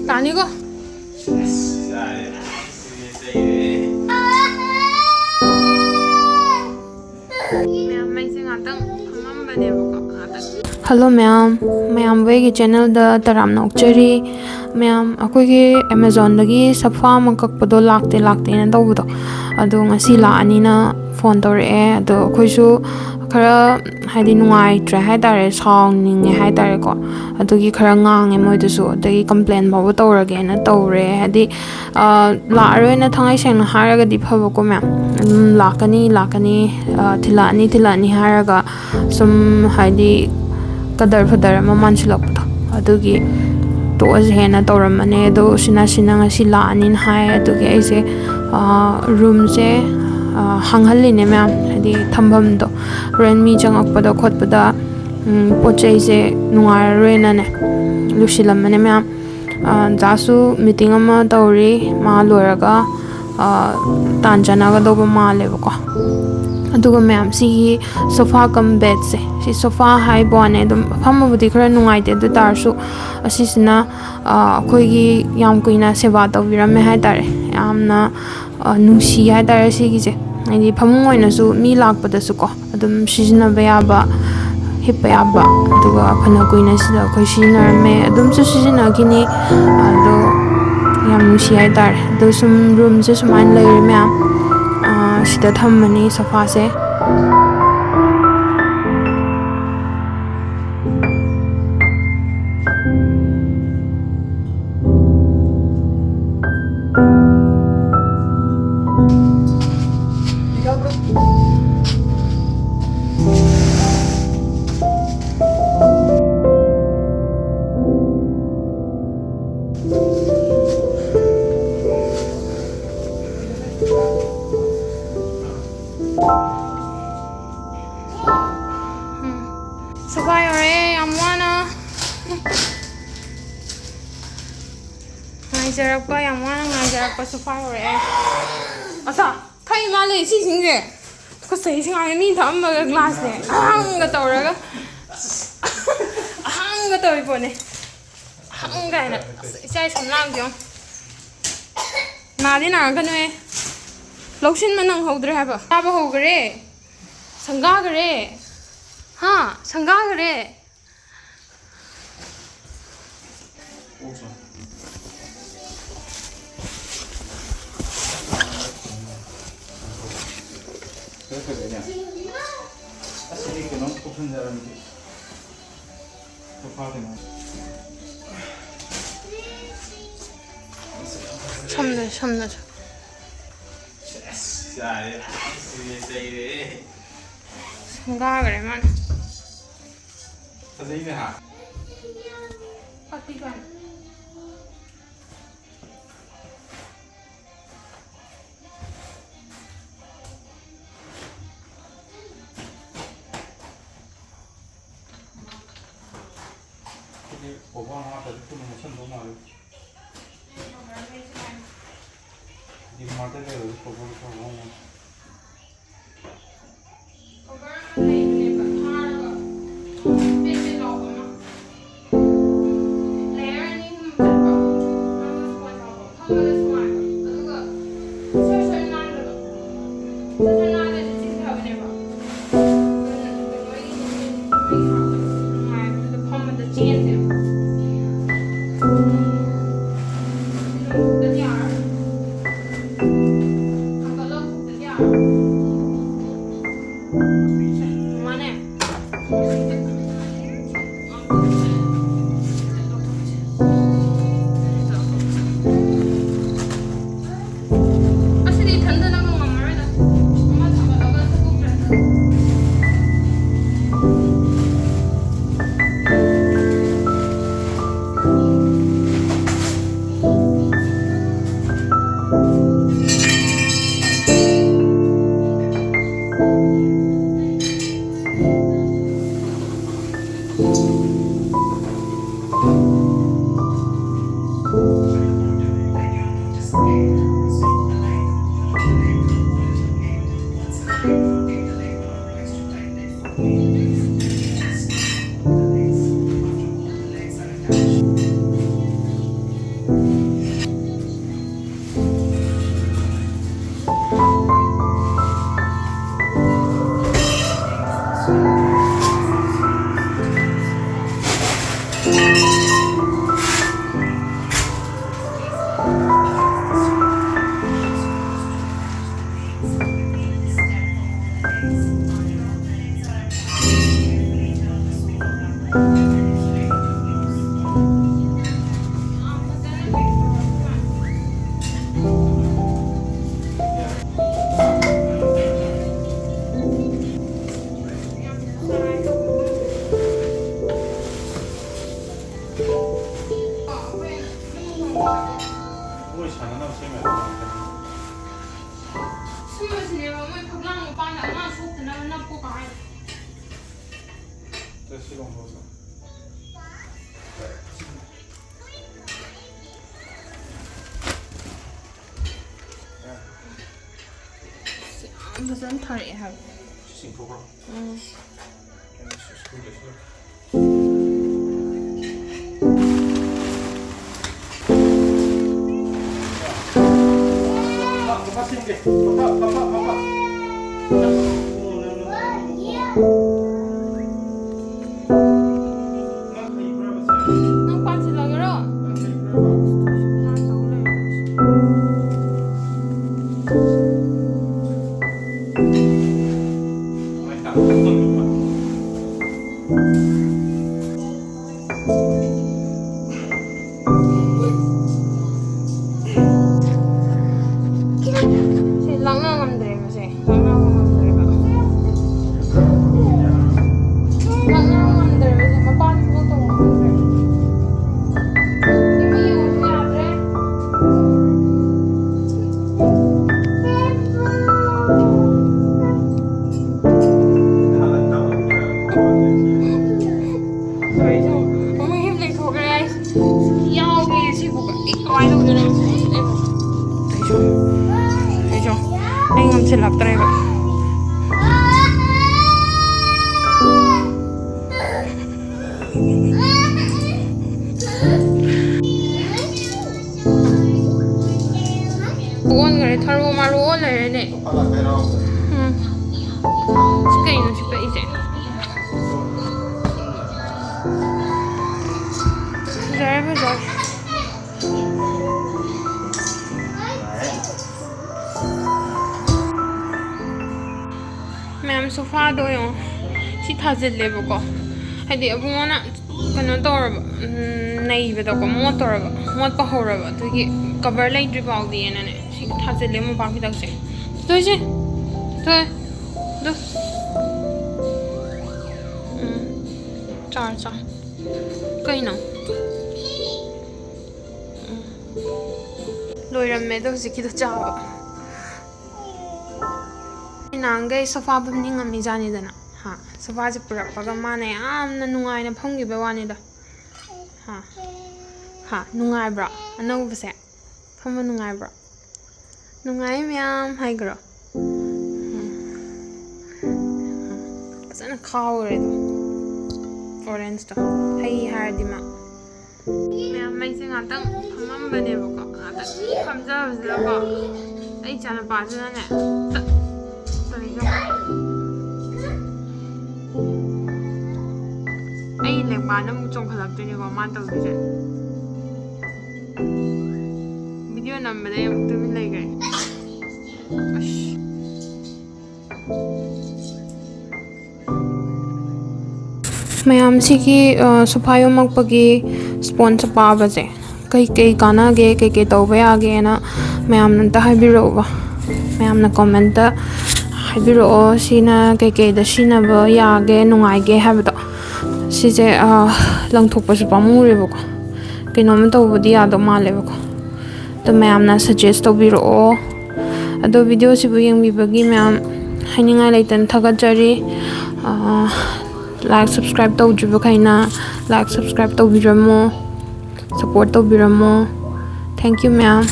Tanigo. Hello mayam wegi channel da taram nokchari mayam akoi Amazon dagi safa ma kakpado lakte na tawdo ado ngasi la ani na phone tawre ado akoi su khara haidi nungai tra hai tare song ninge hai tare ko adogi khara ngange moi du su dagi complain bawo tawrage na tawre hadi la aroi na thangai seng na haraga di phabo ko mayam lakani thilani haraga sum haidi kadar fadar ma manchilakpado adugi toas hena tawramane do sina ngasi la anin hai adugi aise room se hanghalline ma'am hadi thambam do ren mi changakpada khotpada pochai se nungarena ne lusilamane ma'am jasu meeting ama tawri ma loraga tanjana ga do ma lebako aduga ma'am si sofa kam bed se si sofa hai bone dum famabudi khara nungai te du tarsu asisina khoigi yam kuina seba tawirame hai tare yamna nungsi hai tare sigi je ani phamung oina su mi lakpada su ko adum sijina ba hippa yaba aduga phana kuina sida khoi sinarme adum su sijina kini ado yam nungsi hai tare do sum room se sumain leire ma'am sida thammani sofa se Jarakpa yang mana ngajarakpa sofa ore asa kai male si singre ko sei singa ni thamba glass ne hanga tawraga hanga tawi pone hanga na sai samlang jong na di na ga ne loksin manang hodre haba aba hogre sanga gre ha sanga gre 그냥 사실 이게 너무 고픈 사람이 급하게만 참네 생각을 해만 선생님이 하 어디가 오버 하나 더 주면 천도 말이야. 이 말대로 오버를 하고. ꯃꯣꯏ ꯁꯥꯟꯅꯅꯕ ꯁꯦꯝꯃꯦ ꯁꯤꯃꯁꯤꯅꯦꯕ ꯃꯣꯏ ꯐꯛꯂꯥꯡ ꯃꯄꯥꯟꯗ ꯑꯉꯥꯡ ꯁꯣꯛꯇꯅꯕ ꯅꯞꯄꯨ ꯀꯥꯏꯅ. ꯁꯤ ꯂꯣꯡꯊꯣꯛꯑꯁꯨ. ꯌꯥꯝ ꯐꯖꯅ ꯊꯥꯔꯛꯑꯦ ꯍꯥꯏꯕ. ꯆꯤꯡꯊꯣꯛꯈ꯭ꯔꯣ. ꯅꯪ ꯄꯥꯟꯁꯤꯜꯂꯒꯦꯔꯣ? ꯂꯥꯛꯅ ꯉꯝꯗ꯭ꯔꯦꯕ ꯁꯦ. ꯂꯥꯛꯅꯕ ꯉꯝꯗ꯭ꯔꯦꯕ. ꯂꯥꯛꯅꯕ ꯉꯝꯗ꯭ꯔꯦꯕ ꯁꯦ. ꯃꯄꯥꯟ ꯊꯣꯛꯇꯧꯕ ꯉꯝꯗ꯭ꯔꯦ. ꯇꯤꯚꯤ ꯌꯦꯡꯉꯨꯁꯨ ꯌꯥꯗ꯭ꯔꯦ. ꯀꯔꯤꯅꯣ? ꯑꯃꯨꯛ ꯍꯤꯞ ꯂꯩꯊꯣꯛꯈ꯭ꯔꯦ ꯑꯩꯁꯦ. ꯌꯥꯎꯒꯦ ꯁꯤꯕꯨ ꯀꯃꯥꯏꯅ ꯇꯧꯗꯣꯏꯅꯣ? ꯑꯩꯁꯨ ꯑꯩ ꯉꯝꯁꯤꯜꯂꯛꯇ꯭ꯔꯦꯕ. ꯑꯣꯟꯈꯔꯦ ꯊꯔꯣ ꯃꯥꯔꯣ ꯑꯣꯟ ꯂꯩꯔꯦꯅꯦ. ꯁꯤ ꯀꯩꯅꯣ ꯁꯤ ꯀꯛꯏꯁꯦ? ꯐꯖꯔꯦ ꯐꯖꯔꯦ. ꯃꯌꯥꯝ ꯁꯣꯐꯥꯗꯣ ꯌꯦꯡꯉꯣ. ꯁꯤ ꯊꯥꯖꯤꯜꯂꯦꯕꯀꯣ. ꯍꯥꯏꯗꯤ ꯑꯕꯨꯡꯉꯣꯅ ꯀꯩꯅꯣ ꯇꯧꯔꯕ ꯅꯩꯕꯗꯀꯣ ꯃꯣꯠꯇꯧꯔꯕ ꯃꯣꯠꯄ ꯍꯧꯔꯕ ꯑꯗꯨꯒꯤ ꯀꯕꯔ ꯂꯩꯇ꯭ꯔꯤ ꯐꯥꯎꯗꯤꯅꯅꯦ ꯁꯤ ꯊꯥꯖꯤꯜꯂꯦ ꯃꯣꯝꯄꯥꯛ ꯐꯤꯗꯛꯁꯦ. ꯇꯣꯏꯁꯦ ꯇꯣꯏ ꯑꯗꯨ ꯆꯥ ꯀꯩꯅꯣ ꯂꯣꯏꯔꯝꯃꯦ ꯑꯗꯣ ꯍꯧꯖꯤꯛꯀꯤꯗꯣ ꯆꯥꯕ. ꯅꯍꯥꯟꯈꯩ ꯁꯣꯐꯥ ꯐꯝꯅꯤꯡꯉꯝꯃꯤꯖꯥꯠꯅꯤꯗꯅ ꯁꯣꯐꯥꯁꯦ ꯄꯨꯔꯛꯄꯒ ꯃꯥꯅ ꯌꯥꯝꯅ ꯅꯨꯡꯉꯥꯏꯅ ꯐꯝꯈꯤꯕ ꯋꯥꯅꯤꯗ. ꯅꯨꯡꯉꯥꯏꯕ꯭ꯔꯣ ꯑꯅꯧꯕꯁꯦ? ꯐꯝꯕ ꯅꯨꯡꯉꯥꯏꯕ꯭ꯔꯣ? ꯅꯨꯡꯉꯥꯏ ꯃꯌꯥꯝ ꯍꯥꯏꯈ꯭ꯔꯣ? ꯐꯖꯅ ꯈꯥꯎꯈ꯭ꯔꯦꯗꯣ ꯑꯣꯔꯦꯟꯖꯇꯣ. ꯍꯩ ꯍꯥꯏꯔꯗꯤ ꯃꯌꯥꯝ ꯃꯩꯁꯦ ꯉꯥꯛꯇꯪ ꯐꯝꯃꯝꯕꯅꯦꯕꯀꯣ. ꯉꯥꯛꯇꯪ ꯐꯝꯖꯕꯁꯤꯗꯀꯣ ꯑꯩ ꯏꯆꯥꯅꯨꯄꯥꯁꯤꯅꯅꯦ ꯑꯩ ꯂꯦꯡꯕꯥꯟꯗ ꯑꯃꯨꯛ ꯆꯣꯡꯈꯠꯂꯛꯇꯣꯏꯅꯦꯀꯣ ꯃꯥꯅ ꯇꯧꯗꯣꯏꯁꯦ. ꯚꯤꯗꯤꯑꯣ ꯅꯝꯕꯗꯩ ꯑꯃꯨꯛ ꯇꯨꯃꯤꯟ ꯂꯩꯈ꯭ꯔꯦ. ꯃꯌꯥꯝ ꯁꯤꯒꯤ ꯁꯣꯐꯥ ꯌꯣꯝꯃꯛꯄꯒꯤ ꯁ꯭ꯄꯣꯟꯁ ꯄꯥꯕꯁꯦ ꯀꯩꯀꯩ ꯀꯥꯟꯅꯒꯦ ꯀꯩꯀꯩ ꯇꯧꯕ ꯌꯥꯒꯦꯅ ꯃꯌꯥꯝꯅ ꯑꯝꯇ ꯍꯥꯏꯕꯤꯔꯛꯎꯕ. ꯃꯌꯥꯝꯅ ꯀꯣꯃꯦꯟꯇ ꯍꯥꯏꯕꯤꯔꯛꯑꯣ ꯁꯤꯅ ꯀꯩꯀꯩꯗ ꯁꯤꯖꯤꯟꯅꯕ ꯌꯥꯒꯦ ꯅꯨꯡꯉꯥꯏꯒꯦ ꯍꯥꯏꯕꯗꯣ. ꯁꯤꯁꯦ ꯂꯪꯊꯣꯛꯄꯁꯨ ꯄꯥꯝꯃꯨꯔꯦꯕꯀꯣ. ꯀꯩꯅꯣꯝꯃ ꯇꯧꯕꯗꯤ ꯌꯥꯗꯧ ꯃꯥꯜꯂꯦꯕꯀꯣ. ꯑꯗꯣ ꯃꯌꯥꯝꯅ ꯁꯖꯦꯁ ꯇꯧꯕꯤꯔꯛꯑꯣ. ꯑꯗꯣ ꯚꯤꯗꯤꯑꯣꯁꯤꯕꯨ ꯌꯦꯡꯕꯤꯕꯒꯤ ꯃꯌꯥꯝ ꯍꯥꯏꯅꯤꯡꯉꯥꯏ ꯂꯩꯇꯅ ꯊꯥꯒꯠꯆꯔꯤ. ꯂꯥꯏꯛ ꯁꯕꯁꯀ꯭ꯔꯥꯏꯞ ꯇꯧꯗ꯭ꯔꯤꯕꯈꯩꯅ ꯂꯥꯏꯛ ꯁꯕꯁꯀ꯭ꯔꯥꯏꯞ ꯇꯧꯕꯤꯔꯝꯃꯣ. ꯁꯞꯄꯣꯔꯠ ꯇꯧꯕꯤꯔꯝꯃꯣ. ꯊꯦꯡꯛ ꯌꯨ ꯃꯌꯥꯝ.